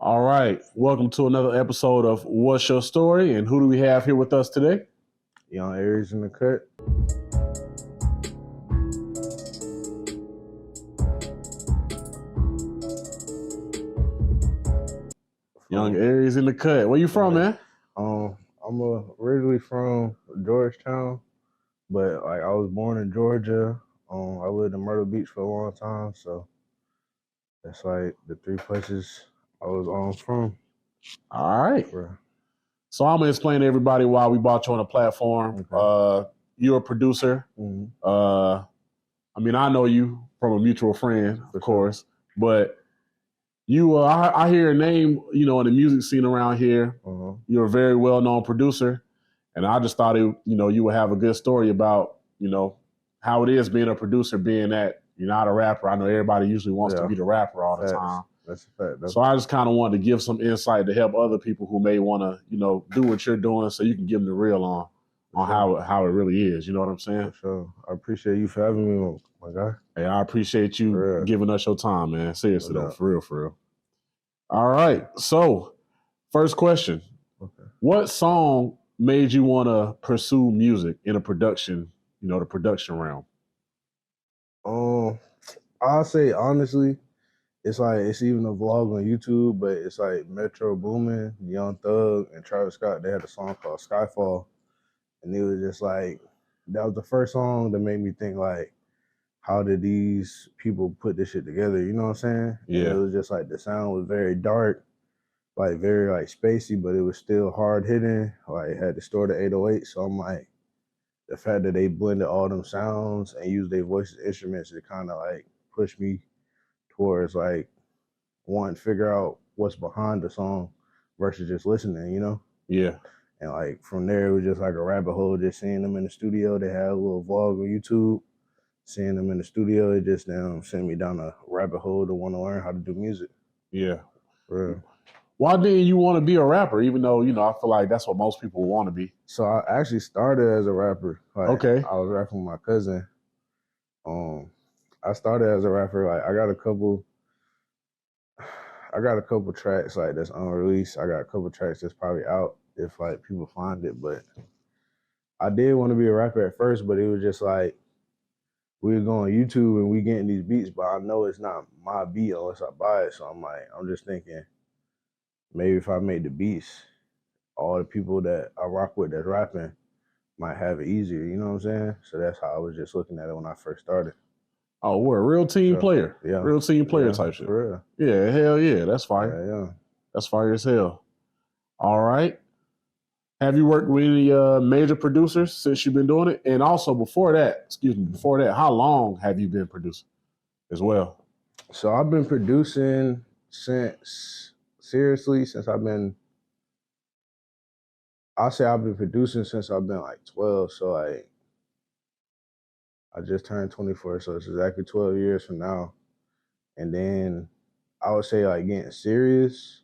All right. Welcome to another episode of What's Your Story? And who do we have here with us today? Young Aries in the cut. Young Aries in the cut. Where you from, man? I'm originally from Georgetown, but like I was born in Georgia. I lived in Myrtle Beach for a long time, so that's like the three places I was from. All right. For, So I'm gonna explain to everybody why we brought you on the platform. Okay. You're a producer. Mm-hmm. I know you from a mutual friend, For of course, but you, I hear a name, in the music scene around here. Uh-huh. You're a very well-known producer, and I just thought you would have a good story about, how it is being a producer, being that you're not a rapper. I know everybody usually wants to be the rapper all the time. That's a fact. So I just kind of wanted to give some insight to help other people who may want to, do what you're doing, so you can give them the real on how it really is. You know what I'm saying? For sure. I appreciate you for having me, my guy. Hey, I appreciate you giving us your time, man. Seriously, though, for real. All right. So, first question. Okay. What song made you want to pursue music in a production, the production realm? I'll say honestly, it's even a vlog on YouTube, but it's like Metro Boomin, Young Thug, and Travis Scott. They had a song called Skyfall, and it was just like, that was the first song that made me think like, how did these people put this shit together? You know what I'm saying? Yeah. And it was just like the sound was very dark, like very like spacey, but it was still hard hitting. Like it had distorted 808. So I'm like, the fact that they blended all them sounds and used their voices instruments, it kind of like pushed me towards like wanting to figure out what's behind the song versus just listening, Yeah. And like from there, it was just like a rabbit hole, just seeing them in the studio. They had a little vlog on YouTube. Seeing them in the studio, it just sent me down a rabbit hole to want to learn how to do music. Yeah. For real. Why didn't you want to be a rapper, even though, I feel like that's what most people want to be? So I actually started as a rapper. Okay. I was rapping with my cousin. I started as a rapper. Like I got a couple tracks like that's unreleased. I got a couple tracks that's probably out if like people find it. But I did want to be a rapper at first, but it was just like, we were going on YouTube and we getting these beats, but I know it's not my beat unless I buy it. So I'm just thinking, maybe if I made the beats, all the people that I rock with that's rapping might have it easier, you know what I'm saying? So that's how I was just looking at it when I first started. Oh, we're a real team player. Yeah. Real team player type shit. For real. Yeah, hell yeah. That's fire. Yeah. That's fire as hell. All right. Have you worked with any major producers since you've been doing it? And also before that, how long have you been producing as well? So I've been producing since I've been producing since I've been like 12. So I just turned 24, so it's exactly 12 years from now. And then I would say like getting serious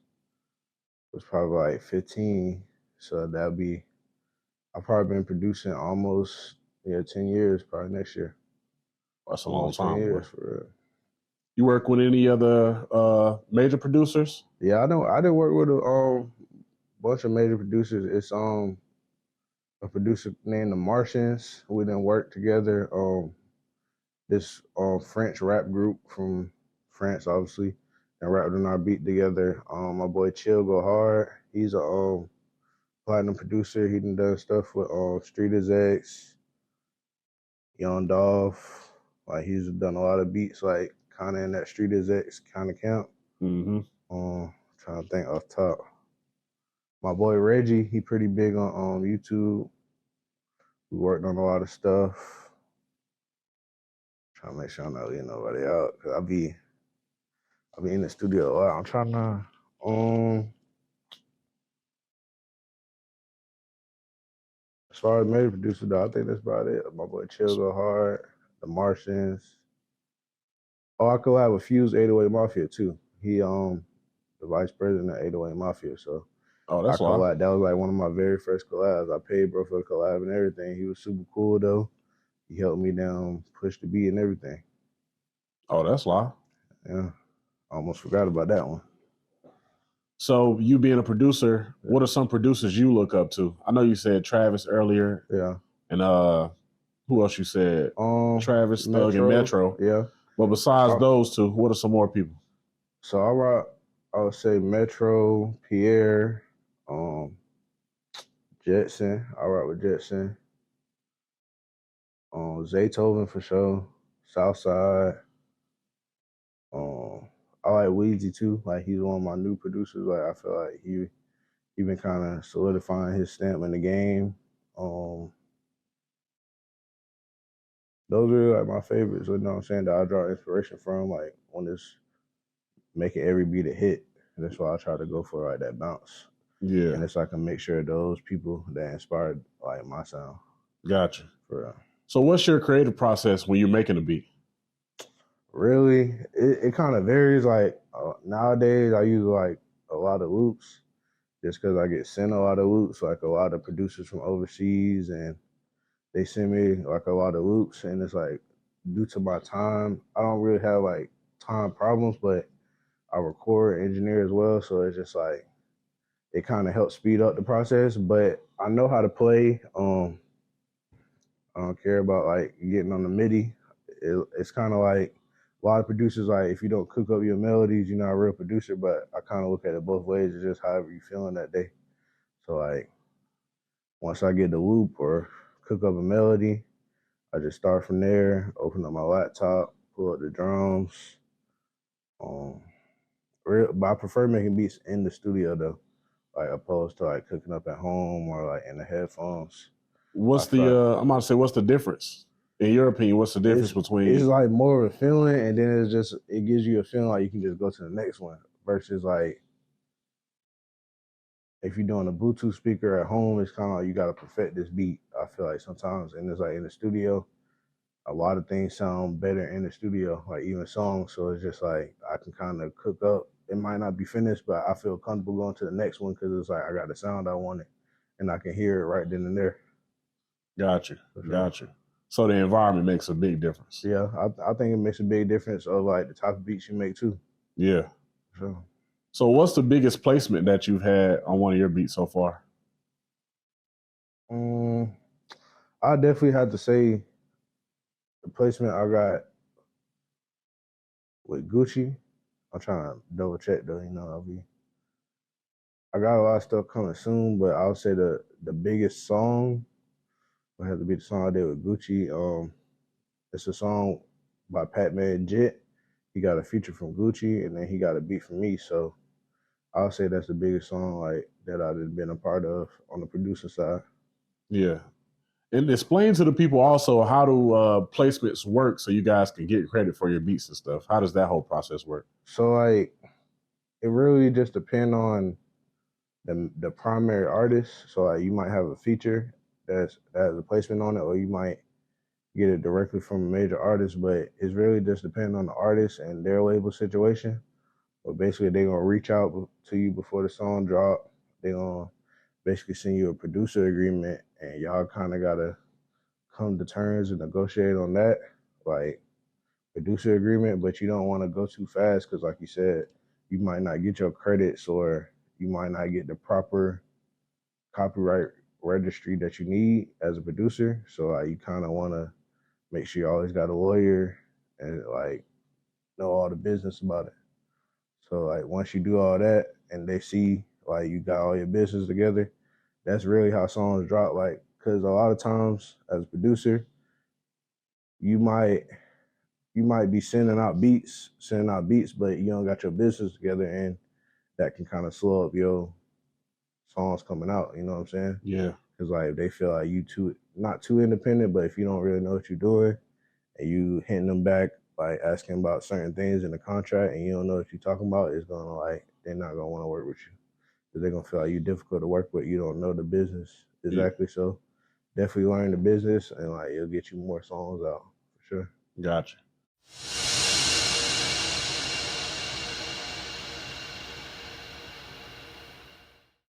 was probably like 15. So I've probably been producing almost 10 years, probably next year. That's a long time. 10 years for real. You work with any other major producers? Yeah, I did work with a bunch of major producers. It's a producer named The Martians. We done worked together. This French rap group from France, obviously, and rapped on our beat together. My boy Chill Go Hard. He's a platinum producer. He done stuff with Street is X, Young Dolph. Like he's done a lot of beats, like kind of in that Street is X kind of camp. Mm-hmm. Trying to think off top. My boy Reggie, he pretty big on YouTube. We worked on a lot of stuff. Trying to make sure I'm not leaving nobody out, cause I be in the studio a lot. I'm trying to as far as major producer though, I think that's about it. My boy Chill Go Hard, The Martians. Oh, I collab with Fuse 808 Mafia too. He the vice president of 808 Mafia, so that's why. That was like one of my very first collabs. I paid bro for the collab and everything. He was super cool though. He helped me down, push the beat and everything. Oh, that's why. Yeah. I almost forgot about that one. So you being a producer, what are some producers you look up to? I know you said Travis earlier. Yeah. And who else you said? Travis, Metro, Thug, and Metro. Yeah. But besides those two, what are some more people? So I would say Metro, Pierre, Jetson. I rock with Jetson. Zaytoven for sure. Southside. I like Weezy too. Like he's one of my new producers. Like I feel like he been kind of solidifying his stamp in the game. Those are like my favorites. You know what I'm saying? That I draw inspiration from. Like when it's making every beat a hit. That's why I try to go for like that bounce. Yeah. And it's like a mixture of those people that inspired like my sound. Gotcha. For real. So what's your creative process when you're making a beat? Really, it kind of varies. Like nowadays, I use like a lot of loops just because I get sent a lot of loops. Like a lot of producers from overseas, and they send me like a lot of loops. And it's like due to my time, I don't really have like time problems, but I record, engineer as well. So it's just like it kind of helps speed up the process. But I know how to play. I don't care about like getting on the MIDI. It's kind of like a lot of producers, like if you don't cook up your melodies, you're not a real producer. But I kind of look at it both ways. It's just however you feeling that day. So like once I get the loop or cook up a melody, I just start from there, open up my laptop, pull up the drums. But I prefer making beats in the studio though, like opposed to like cooking up at home or like in the headphones. What's the I'm about to say, what's the difference? In your opinion, what's the difference between? It's like more of a feeling, and then it gives you a feeling like you can just go to the next one versus like if you're doing a Bluetooth speaker at home, it's kind of like you got to perfect this beat. I feel like sometimes, and it's like in the studio, a lot of things sound better in the studio, like even songs. So it's just like I can kind of cook up. It might not be finished, but I feel comfortable going to the next one because it's like I got the sound I wanted, and I can hear it right then and there. Gotcha. Gotcha. So the environment makes a big difference. Yeah, I think it makes a big difference of like the type of beats you make too. Yeah. So what's the biggest placement that you've had on one of your beats so far? I definitely have to say the placement I got with Gucci. I'm trying to double check though, I got a lot of stuff coming soon, but I'll say the biggest song would have to be the song I did with Gucci. It's a song by Patman Jet. He got a feature from Gucci, and then he got a beat from me. So I'll say that's the biggest song like that I've been a part of on the producer side. Yeah. And explain to the people also how do placements work so you guys can get credit for your beats and stuff. How does that whole process work? So like it really just depends on the primary artist. So like you might have a feature that has a placement on it, or you might get it directly from a major artist, but it's really just depending on the artist and their label situation. But basically they're gonna reach out to you before the song drop. They're gonna basically send you a producer agreement, and y'all kind of gotta come to terms and negotiate on that, like producer agreement. But you don't want to go too fast because, like you said, you might not get your credits, or you might not get the proper copyright registry that you need as a producer. So like you kind of want to make sure you always got a lawyer and like know all the business about it. So like once you do all that and they see like you got all your business together, that's really how songs drop. Like, cause a lot of times as a producer, you might be sending out beats, but you don't got your business together, and that can kind of slow up your songs coming out. You know what I'm saying? Yeah. Cause like if they feel like you not too independent, but if you don't really know what you're doing and you hitting them back like asking about certain things in the contract and you don't know what you're talking about, it's gonna like they're not gonna want to work with you because they're gonna feel like you're difficult to work with. You don't know the business exactly. Yeah. So definitely learn the business and like it'll get you more songs out for sure. Gotcha.